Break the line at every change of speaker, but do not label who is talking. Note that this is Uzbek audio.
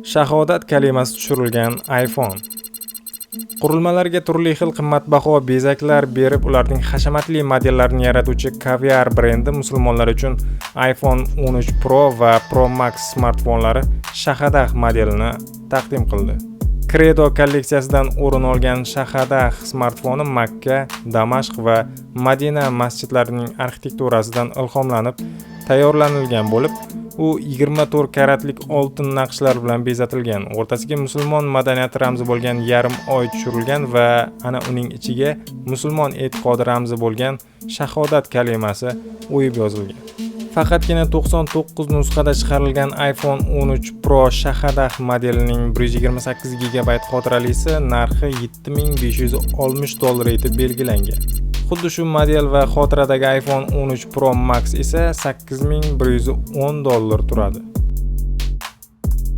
Shahodat kalimasi tushirilgan iPhone. Qurilmalarga turli xil qimmatbaho bezaklar berib, ularning hashamatli modellarini yaratuvchi Caviar brendi musulmonlar uchun iPhone 13 Pro va Pro Max smartfonlari Shahadah modelini taqdim qildi. Credo kolleksiyasidan o'rin olgan Shahadah smartfoni Makka, Damashq va Madina masjidlarining arxitekturasidan ilhomlanib tayyorlanilgan bo'lib, u 24 karatlik oltin naqshlar bilan bezatilgan. O'rtasiga musulmon madaniyati ramzi bo'lgan yarim oy tushirilgan va ana uning ichiga musulmon e'tiqodi ramzi bo'lgan shahodat kalimasi o'yib yozilgan. Faqatgina 99 nusxada chiqarilgan iPhone 13 Pro Shahadah modelining 128 GB xotiralisi narxi $7560 etib belgilangan. Xuddi shu model va xotiradagi iPhone 13 Pro Max esa $8110 turadi.